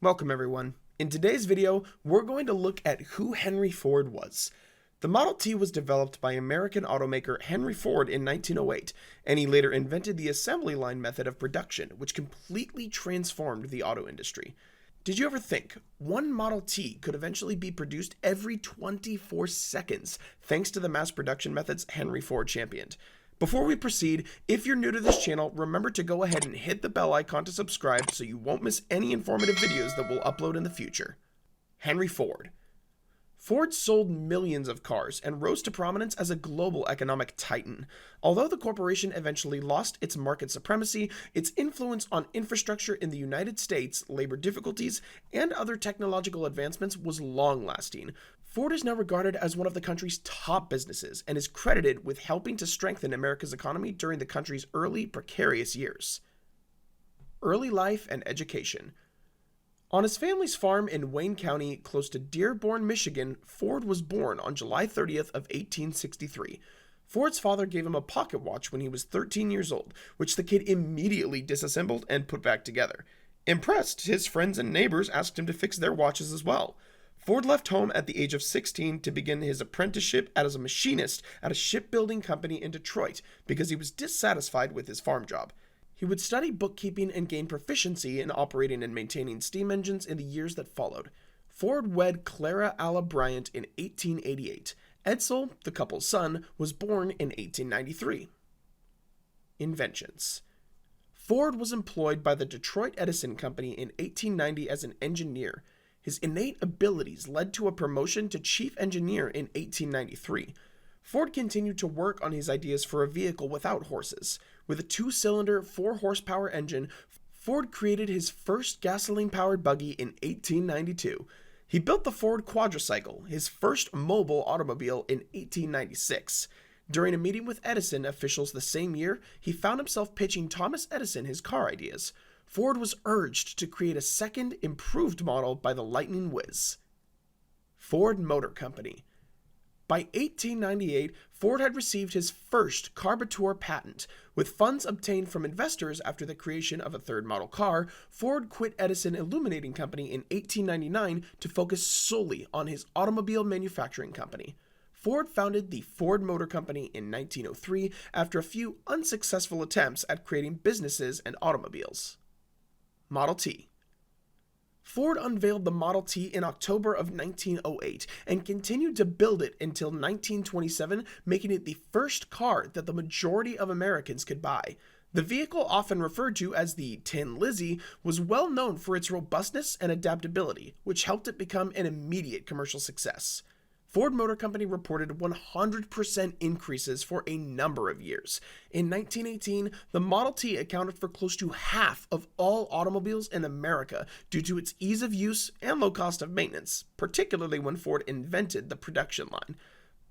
Welcome everyone. In today's video, we're going to look at who Henry Ford was. The Model T was developed by American automaker Henry Ford in 1908, and he later invented the assembly line method of production, which completely transformed the auto industry. Did you ever think one Model T could eventually be produced every 24 seconds thanks to the mass production methods Henry Ford championed? Before we proceed, if you're new to this channel, remember to go ahead and hit the bell icon to subscribe so you won't miss any informative videos that we'll upload in the future. Henry Ford. Ford sold millions of cars and rose to prominence as a global economic titan. Although the corporation eventually lost its market supremacy, its influence on infrastructure in the United States, labor difficulties, and other technological advancements was long-lasting. Ford is now regarded as one of the country's top businesses and is credited with helping to strengthen America's economy during the country's early precarious years. Early life and education. On his family's farm in Wayne County, close to Dearborn, Michigan, Ford was born on July 30th of 1863. Ford's father gave him a pocket watch when he was 13 years old, which the kid immediately disassembled and put back together. Impressed, his friends and neighbors asked him to fix their watches as well. Ford left home at the age of 16 to begin his apprenticeship as a machinist at a shipbuilding company in Detroit because he was dissatisfied with his farm job. He would study bookkeeping and gain proficiency in operating and maintaining steam engines in the years that followed. Ford wed Clara Alla Bryant in 1888. Edsel, the couple's son, was born in 1893. Inventions. Ford was employed by the Detroit Edison Company in 1890 as an engineer. His innate abilities led to a promotion to chief engineer in 1893. Ford continued to work on his ideas for a vehicle without horses. With a 2-cylinder, 4-horsepower engine, Ford created his first gasoline-powered buggy in 1892. He built the Ford Quadricycle, his first mobile automobile, in 1896. During a meeting with Edison officials the same year, he found himself pitching Thomas Edison his car ideas. Ford was urged to create a second, improved model by the Lightning Whiz. Ford Motor Company. By 1898, Ford had received his first carburetor patent. With funds obtained from investors after the creation of a third model car, Ford quit Edison Illuminating Company in 1899 to focus solely on his automobile manufacturing company. Ford founded the Ford Motor Company in 1903 after a few unsuccessful attempts at creating businesses and automobiles. Model T. Ford unveiled the Model T in October of 1908 and continued to build it until 1927, making it the first car that the majority of Americans could buy. The vehicle, often referred to as the Tin Lizzie, was well known for its robustness and adaptability, which helped it become an immediate commercial success. Ford Motor Company reported 100% increases for a number of years. In 1918, the Model T accounted for close to half of all automobiles in America due to its ease of use and low cost of maintenance, particularly when Ford invented the production line.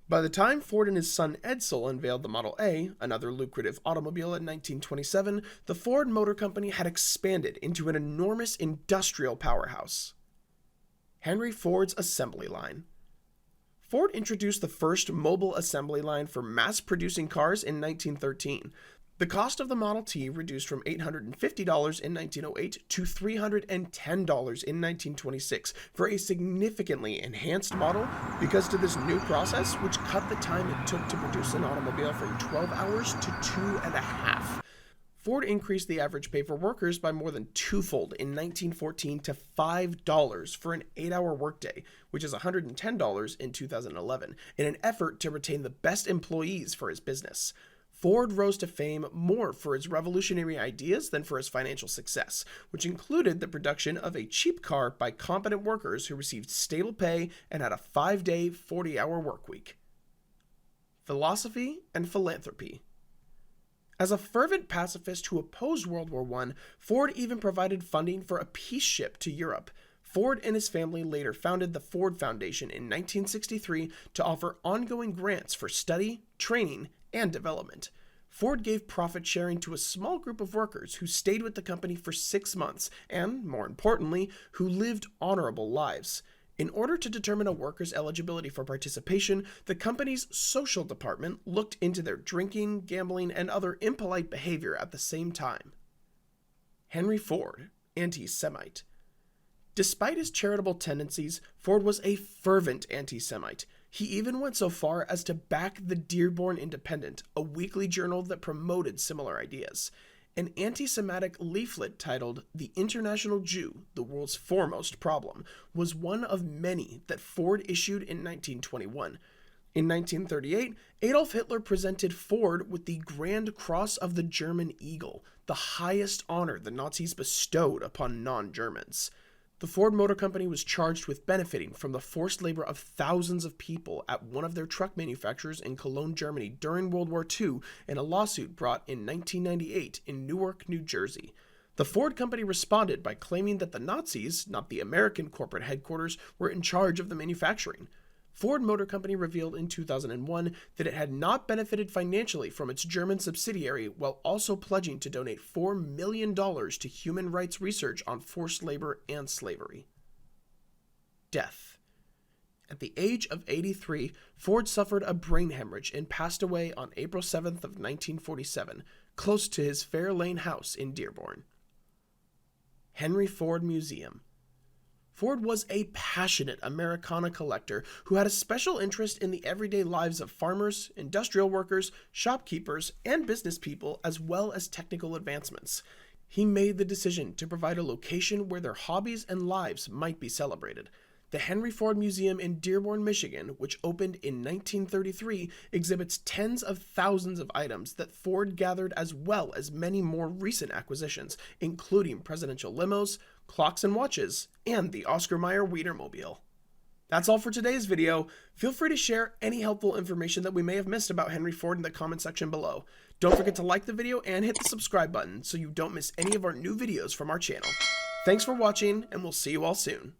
By the time Ford and his son Edsel unveiled the Model A, another lucrative automobile, in 1927, the Ford Motor Company had expanded into an enormous industrial powerhouse. Henry Ford's assembly line. Ford introduced the first mobile assembly line for mass-producing cars in 1913. The cost of the Model T reduced from $850 in 1908 to $310 in 1926 for a significantly enhanced model because to this new process, which cut the time it took to produce an automobile from 12 hours to 2.5. Ford increased the average pay for workers by more than twofold in 1914 to $5 for an 8-hour workday, which is $110 in 2011, in an effort to retain the best employees for his business. Ford rose to fame more for his revolutionary ideas than for his financial success, which included the production of a cheap car by competent workers who received stable pay and had a 5-day, 40-hour workweek. Philosophy and philanthropy. As a fervent pacifist who opposed World War I, Ford even provided funding for a peace ship to Europe. Ford and his family later founded the Ford Foundation in 1963 to offer ongoing grants for study, training, and development. Ford gave profit sharing to a small group of workers who stayed with the company for 6 months and, more importantly, who lived honorable lives. In order to determine a worker's eligibility for participation, the company's social department looked into their drinking, gambling, and other impolite behavior at the same time. Henry Ford, anti-Semite. Despite his charitable tendencies, Ford was a fervent anti-Semite. He even went so far as to back the Dearborn Independent, a weekly journal that promoted similar ideas. An anti-Semitic leaflet titled "The International Jew, the World's Foremost Problem" was one of many that Ford issued in 1921. In 1938, Adolf Hitler presented Ford with the Grand Cross of the German Eagle, the highest honor the Nazis bestowed upon non-Germans. The Ford Motor Company was charged with benefiting from the forced labor of thousands of people at one of their truck manufacturers in Cologne, Germany during World War II in a lawsuit brought in 1998 in Newark, New Jersey. The Ford Company responded by claiming that the Nazis, not the American corporate headquarters, were in charge of the manufacturing. Ford Motor Company revealed in 2001 that it had not benefited financially from its German subsidiary while also pledging to donate $4 million to human rights research on forced labor and slavery. Death. At the age of 83, Ford suffered a brain hemorrhage and passed away on April 7th of 1947, close to his Fair Lane house in Dearborn. Henry Ford Museum. Ford was a passionate Americana collector who had a special interest in the everyday lives of farmers, industrial workers, shopkeepers, and business people, as well as technical advancements. He made the decision to provide a location where their hobbies and lives might be celebrated. The Henry Ford Museum in Dearborn, Michigan, which opened in 1933, exhibits tens of thousands of items that Ford gathered as well as many more recent acquisitions, including presidential limos, clocks and watches, and the Oscar Mayer Wienermobile. That's all for today's video. Feel free to share any helpful information that we may have missed about Henry Ford in the comment section below. Don't forget to like the video and hit the subscribe button so you don't miss any of our new videos from our channel. Thanks for watching, and we'll see you all soon.